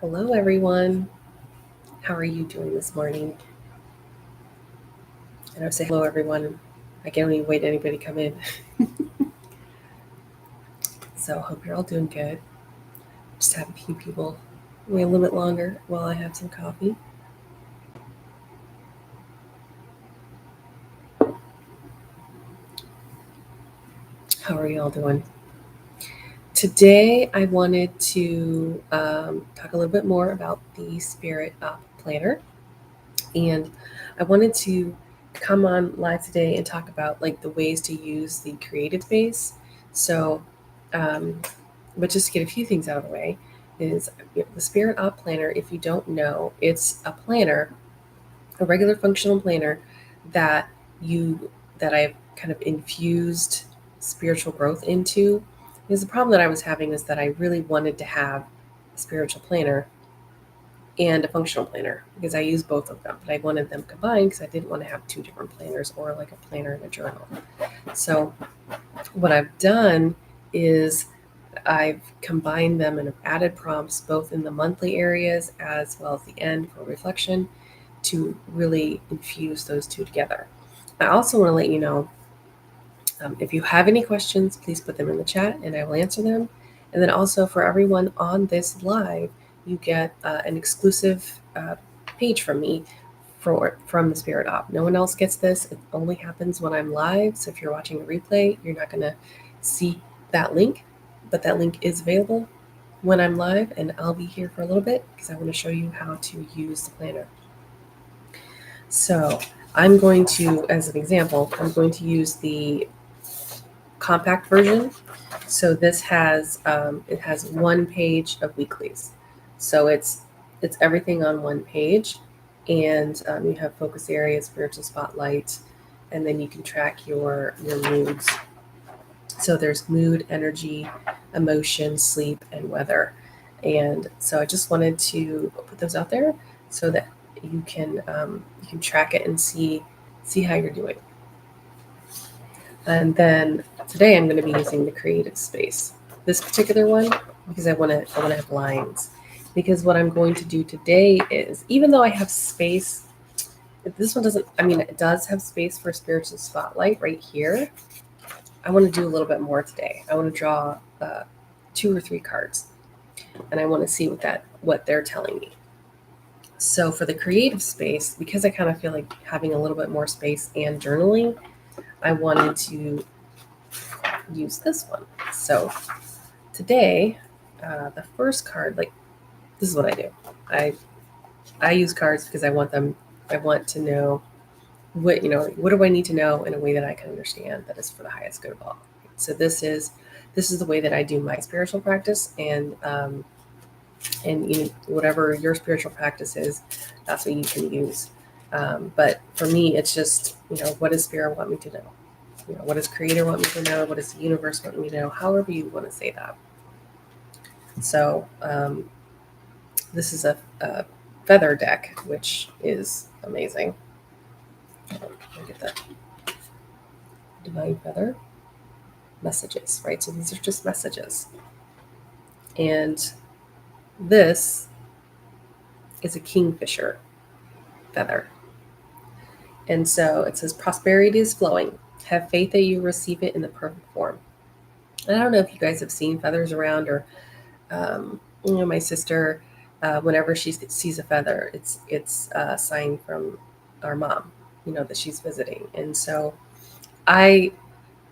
Hello, everyone. How are you doing this morning? And I would say hello, everyone. I can't even wait anybody to come in. So, hope you're all doing good. Just have a few people wait a little bit longer while I have some coffee. How are you all doing? Today, I wanted to talk a little bit more about the Spirit Up Planner, and I wanted to come on live today and talk about like the ways to use the creative space. So, um, but just to get a few things out of the way, is the Spirit Op Planner. If you don't know, it's a planner, a regular functional planner that you that I've kind of infused spiritual growth into. Because the problem that I was having is that I really wanted to have a spiritual planner and a functional planner because I use both of them, but I wanted them combined because I didn't want to have two different planners or like a planner and a journal. So what I've done is I've combined them and have added prompts both in the monthly areas as well as the end for reflection to really infuse those two together. I also want to let you know if you have any questions, please put them in the chat and I will answer them. And then also for everyone on this live, you get an exclusive page from me from the Spirit Op. No one else gets this. It only happens when I'm live. So if you're watching a replay, you're not going to see that link, but that link is available when I'm live, and I'll be here for a little bit because I want to show you how to use the planner. So I'm going to, as an example, I'm going to use the compact version. So this has it has one page of weeklies. So it's everything on one page, and you have focus areas, spiritual spotlight, and then you can track your moods. So there's mood, energy, emotion, sleep, and weather. And so I just wanted to put those out there so that you can track it and see how you're doing. And then today I'm going to be using the creative space. This particular one because I want to have lines. Because what I'm going to do today is, even though I have space, this one doesn't. I mean, it does have space for spiritual spotlight right here. I want to do a little bit more today. I want to draw 2 or 3 cards, and I want to see what they're telling me. So for the creative space, because I kind of feel like having a little bit more space and journaling, I wanted to use this one. So today, the first card, like this is what I do. I I use cards because I want them. I want to know what do I need to know in a way that I can understand that is for the highest good of all. So this is the way that I do my spiritual practice, and whatever your spiritual practice is, that's what you can use. But for me, it's just what does spirit want me to know? What does creator want me to know? What does the universe want me to know? However you want to say that. So this is a feather deck, which is amazing. Look at that divine feather messages, right? So these are just messages, and this is a kingfisher feather. And so it says, prosperity is flowing. Have faith that you receive it in the perfect form. And I don't know if you guys have seen feathers around, or my sister, whenever she sees a feather, it's a sign from our mom, that she's visiting. And so I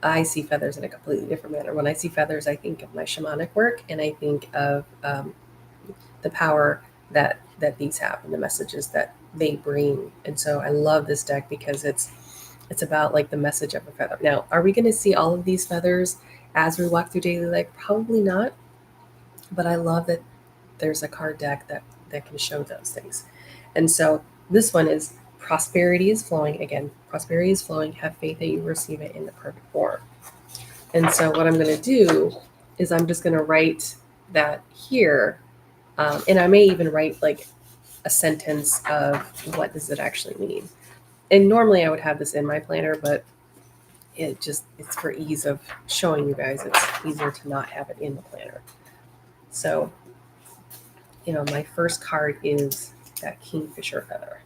I see feathers in a completely different manner. When I see feathers, I think of my shamanic work, and I think of the power that these have and the messages that they bring. And so I love this deck because it's about like the message of a feather. Now, are we going to see all of these feathers as we walk through daily life? Probably not, but I love that there's a card deck that can show those things. And so this one is prosperity is flowing. Again, prosperity is flowing. Have faith that you receive it in the perfect form. And so what I'm going to do is I'm just going to write that here. And I may even write like a sentence of what does it actually mean. And normally I would have this in my planner, but it's for ease of showing you guys. It's easier to not have it in the planner. So my first card is that kingfisher feather.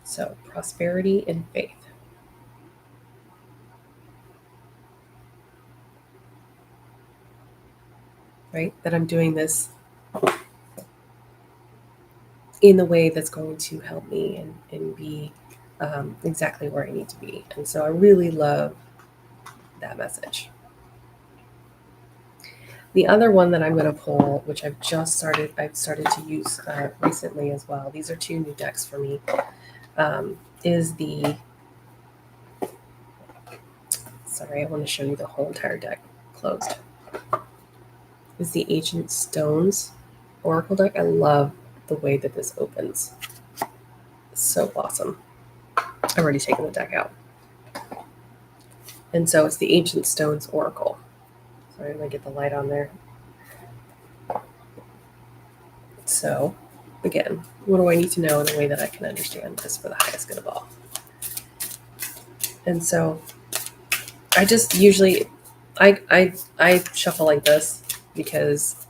So prosperity and faith. Right? That I'm doing this in the way that's going to help me and be exactly where I need to be. And so I really love that message. The other one that I'm going to pull, which I've started to use recently as well. These are 2 new decks for me. Is the sorry, I want to show you the whole entire deck closed. Is the Ancient Stones Oracle deck. I love the way that this opens. It's so awesome. I've already taken the deck out. And so it's the Ancient Stones Oracle. Sorry, I'm going to get the light on there. So, again, what do I need to know in a way that I can understand this for the highest good of all? And so I just usually, I shuffle like this because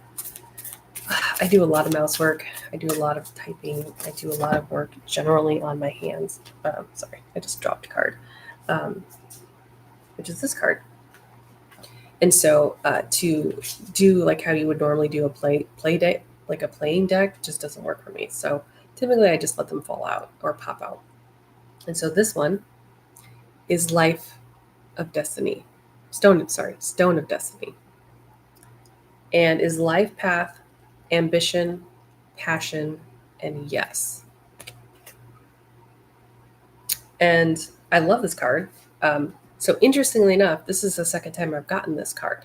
I do a lot of mouse work. I do a lot of typing. I do a lot of work generally on my hands. Sorry, I just dropped a card, which is this card. And so to do like how you would normally do a play deck, like a playing deck, just doesn't work for me. So typically I just let them fall out or pop out. And so this one is Life of Destiny. Stone of Destiny. And is life path, ambition, passion, and yes. And I love this card. So interestingly enough, this is the second time I've gotten this card.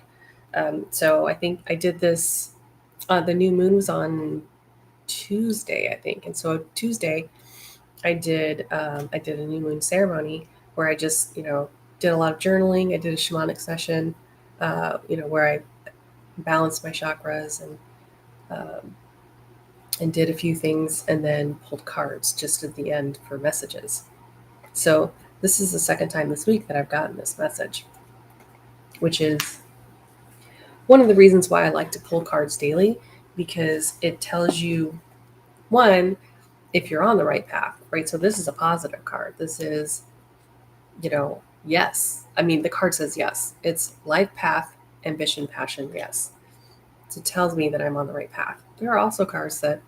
So I think I did this, the new moon was on Tuesday, I think. And so Tuesday I did a new moon ceremony where I just, did a lot of journaling. I did a shamanic session, where I balanced my chakras and did a few things and then pulled cards just at the end for messages. So this is the second time this week that I've gotten this message, which is one of the reasons why I like to pull cards daily, because it tells you, one, if you're on the right path, right? So this is a positive card. This is, yes. I mean, the card says yes. It's life path, ambition, passion, yes. So it tells me that I'm on the right path. There are also cards that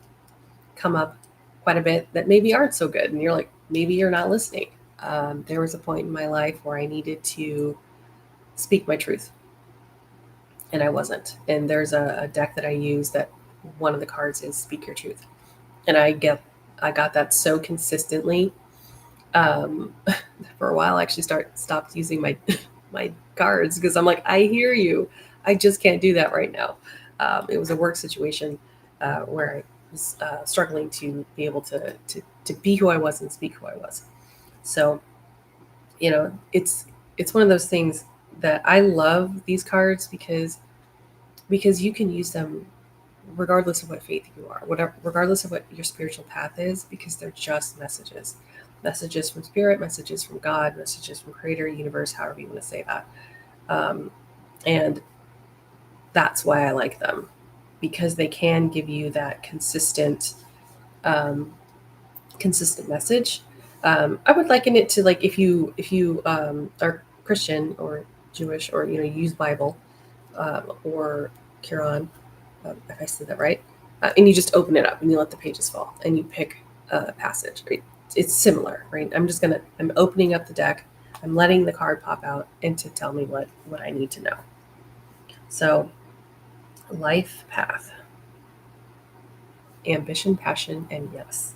come up quite a bit that maybe aren't so good. And you're like, maybe you're not listening. There was a point in my life where I needed to speak my truth, and I wasn't. And there's a deck that I use that one of the cards is Speak Your Truth. And I got that so consistently. For a while, I actually stopped using my my cards because I'm like, I hear you. I just can't do that right now. It was a work situation where I was struggling to be able to be who I was and speak who I was. So, it's one of those things that I love these cards because you can use them regardless of what faith you are, whatever, regardless of what your spiritual path is, because they're just messages from spirit, messages from God, messages from creator, universe, however you want to say that. And that's why I like them, because they can give you that consistent message. I would liken it to like if you are Christian or Jewish, or use Bible or Quran, if I said that right, and you just open it up and you let the pages fall and you pick a passage. Right? It's similar, right? I'm opening up the deck, I'm letting the card pop out and to tell me what I need to know. So, life path, ambition, passion, and yes.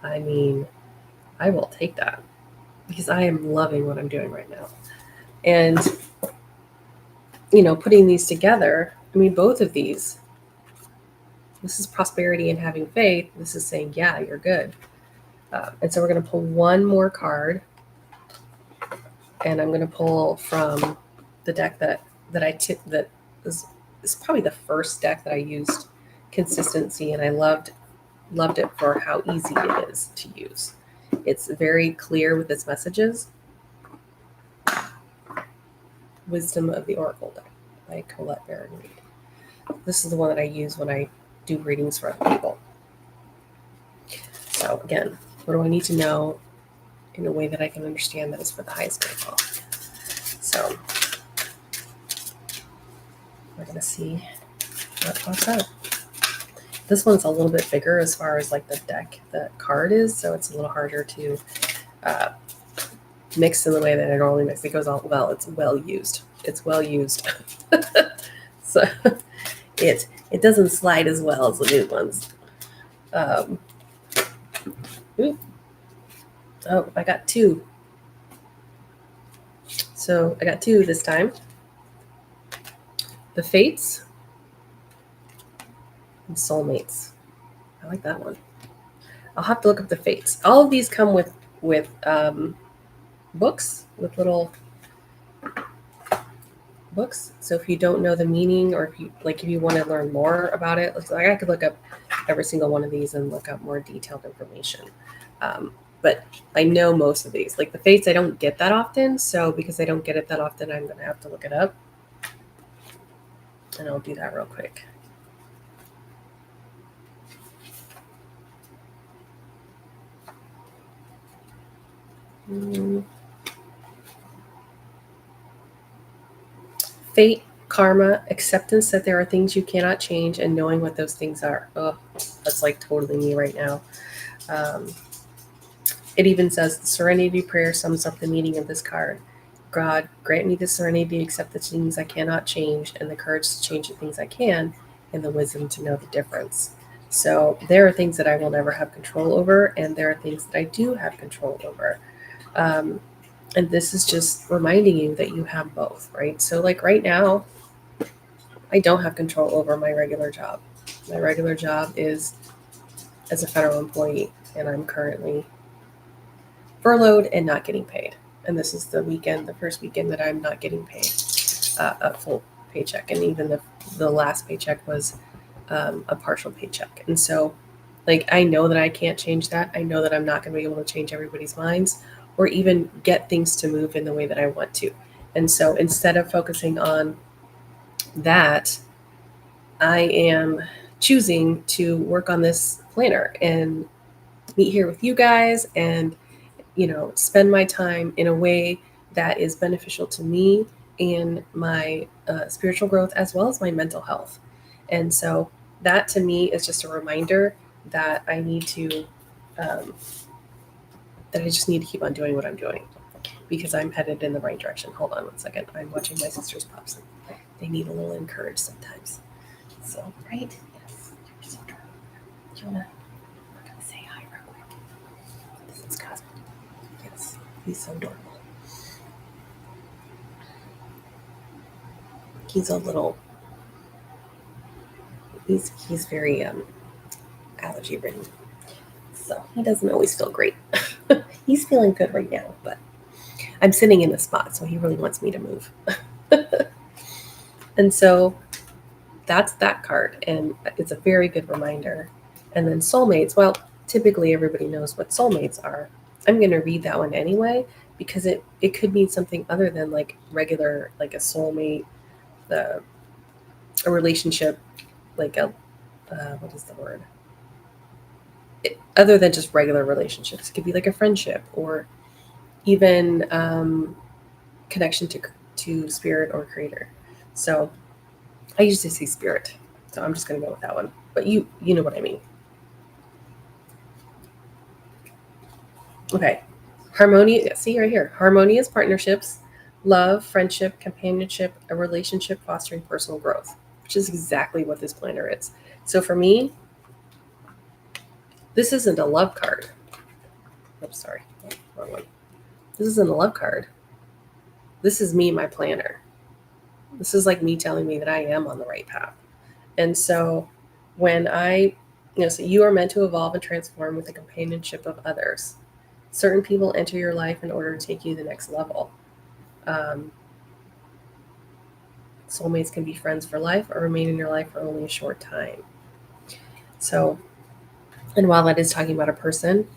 I mean, I will take that because I am loving what I'm doing right now. And, putting these together, I mean, both of these, this is prosperity and having faith. This is saying, yeah, you're good. And so we're going to pull one more card. And I'm going to pull from the deck that is probably the first deck that I used consistency. And I loved it for how easy it is to use. It's very clear with its messages. Wisdom of the Oracle deck by Colette Baron Reed. This is the one that I use when I do readings for other people. So again, what do I need to know in a way that I can understand that is for the highest good of all? So we're going to see what pops out. This one's a little bit bigger as far as like the deck, the card is, so it's a little harder to mix in the way that I normally mix. It goes all well. It's well used. It's well used. So it doesn't slide as well as the new ones. Oh, I got two. So I got two this time. The Fates and Soulmates. I like that one. I'll have to look up the Fates. All of these come with books, with little books. So if you don't know the meaning, or if you want to learn more about it, like I could look up every single one of these and look up more detailed information. But I know most of these. Like the Fates, I don't get that often. So because I don't get it that often, I'm going to have to look it up. And I'll do that real quick. Fate, karma, acceptance that there are things you cannot change, and knowing what those things are. Oh, that's like totally me right now. It even says the Serenity Prayer sums up the meaning of this card. God, grant me the serenity to accept the things I cannot change, and the courage to change the things I can, and the wisdom to know the difference. So there are things that I will never have control over, and there are things that I do have control over. And this is just reminding you that you have both, right? So like right now, I don't have control over my regular job. My regular job is as a federal employee, and I'm currently furloughed and not getting paid. And this is the first weekend that I'm not getting paid a full paycheck. And even the last paycheck was a partial paycheck. And so like, I know that I can't change that. I know that I'm not going to be able to change everybody's minds or even get things to move in the way that I want to. And so instead of focusing on that, I am choosing to work on this planner and meet here with you guys and spend my time in a way that is beneficial to me and my spiritual growth as well as my mental health. And so that to me is just a reminder that I need to, that I just need to keep on doing what I'm doing because I'm headed in the right direction. Hold on one second. I'm watching my sister's pops. They need a little encouraged sometimes. So, right? Yes. You're so true. Do you want to say hi real quick? This is Cosmo. Yes. He's so adorable. He's a little, he's very allergy ridden. So he doesn't always feel great. He's feeling good right now, but I'm sitting in the spot, so he really wants me to move. And so that's that card, and it's a very good reminder. And then soulmates, well, typically everybody knows what soulmates are. I'm going to read that one anyway because it could mean something other than like regular, like a soulmate, a relationship, like a what is the word? Other than just regular relationships, it could be like a friendship or even connection to spirit or creator. So I usually say spirit, so I'm just going to go with that one. But you know what I mean. Okay, harmonious. See right here, harmonious partnerships, love, friendship, companionship, a relationship fostering personal growth, which is exactly what this planner is. So for me, this isn't a love card. Oops, sorry, wrong one. This isn't a love card. This is me, my planner. This is like me telling me that I am on the right path. And so when so you are meant to evolve and transform with the companionship of others. Certain people enter your life in order to take you to the next level. Soulmates can be friends for life or remain in your life for only a short time. So, and while that is talking about a person,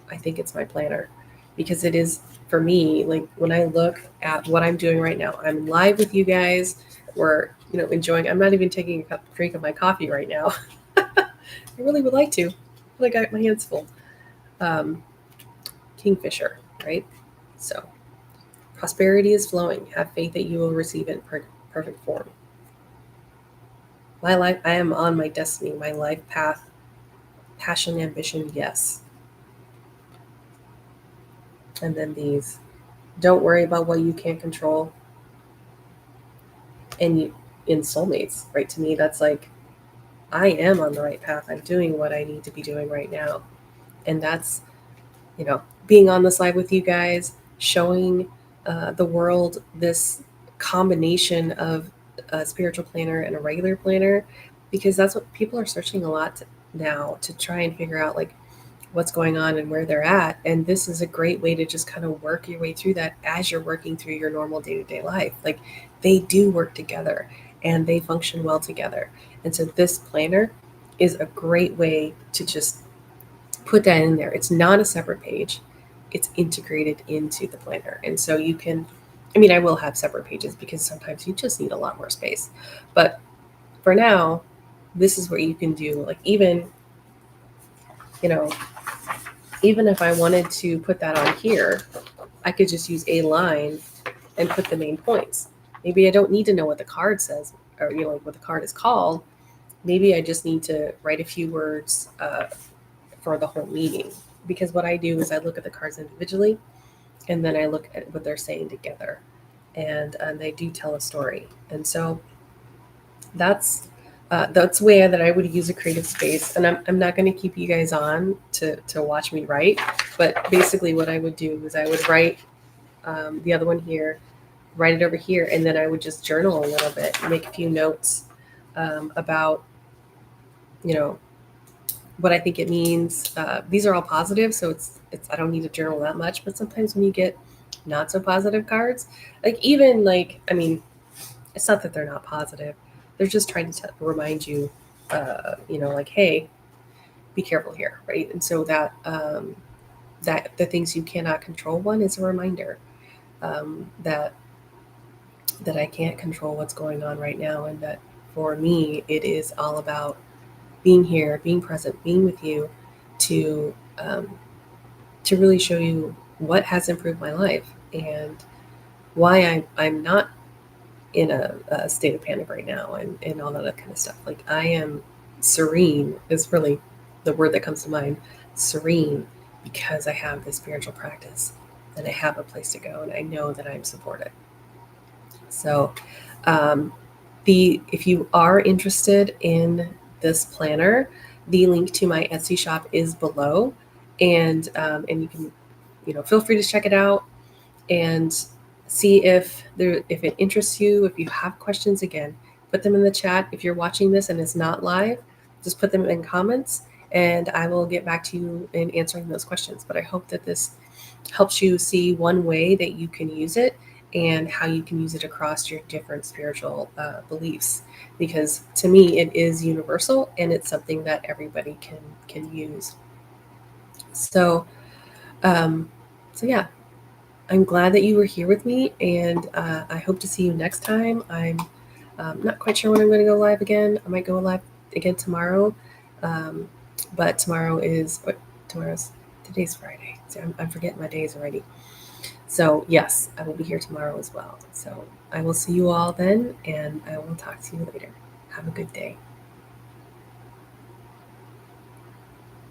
I think it's my planner because it is for me, like when I look at what I'm doing right now, I'm live with you guys. We're, enjoying. I'm not even taking a drink of my coffee right now. I really would like to, but I got my hands full. Um, Kingfisher, right? So prosperity is flowing. Have faith that you will receive it in perfect form. My life, I am on my destiny, my life path, passion, ambition, yes. And then these, don't worry about what you can't control. And you, in soulmates, right? To me, that's like, I am on the right path. I'm doing what I need to be doing right now. And that's, being on this live with you guys, showing the world this combination of a spiritual planner and a regular planner, because that's what people are searching a lot now to try and figure out, like, what's going on and where they're at. And this is a great way to just kind of work your way through that as you're working through your normal day-to-day life. Like, they do work together and they function well together. And so this planner is a great way to just put that in there. It's not a separate page, it's integrated into the planner. And so you can, I mean, I will have separate pages because sometimes you just need a lot more space. But for now, this is what you can do. Like, you know, even if I wanted to put that on here, I could just use a line and put the main points. Maybe I don't need to know what the card says, or like what the card is called. Maybe I just need to write a few words for the whole meeting. Because what I do is I look at the cards individually, and then I look at what they're saying together, and they do tell a story. And so that's the way that I would use a creative space. And I'm not going to keep you guys on to watch me write, but basically what I would do is I would write the other one here, write it over here, and then I would just journal a little bit, make a few notes about, you know, what I think it means. These are all positive, so it's I don't need to journal that much. But sometimes when you get not so positive cards, like, even like, I mean, it's not that they're not positive; they're just trying to remind you, like, hey, be careful here, right? And so that the things you cannot control, one is a reminder that I can't control what's going on right now, and that for me it is all about being here, being present, being with you, to really show you what has improved my life and why I'm not in a state of panic right now, and all that kind of stuff. Like, I am serene is really the word that comes to mind. Serene, because I have this spiritual practice and I have a place to go and I know that I'm supported. So um, if you are interested in this planner, the link to my Etsy shop is below, and you can, feel free to check it out and see if it interests you. If you have questions, again, put them in the chat. If you're watching this and it's not live, just put them in comments and I will get back to you in answering those questions. But I hope that this helps you see one way that you can use it and how you can use it across your different spiritual beliefs, because to me it is universal and it's something that everybody can use. So um, yeah, I'm glad that you were here with me, and I hope to see you next time. I'm not quite sure when I'm going to go live again. I might go live again tomorrow, um, but today's Friday. See, I'm forgetting my days already. So yes, I will be here tomorrow as well. So I will see you all then, and I will talk to you later. Have a good day.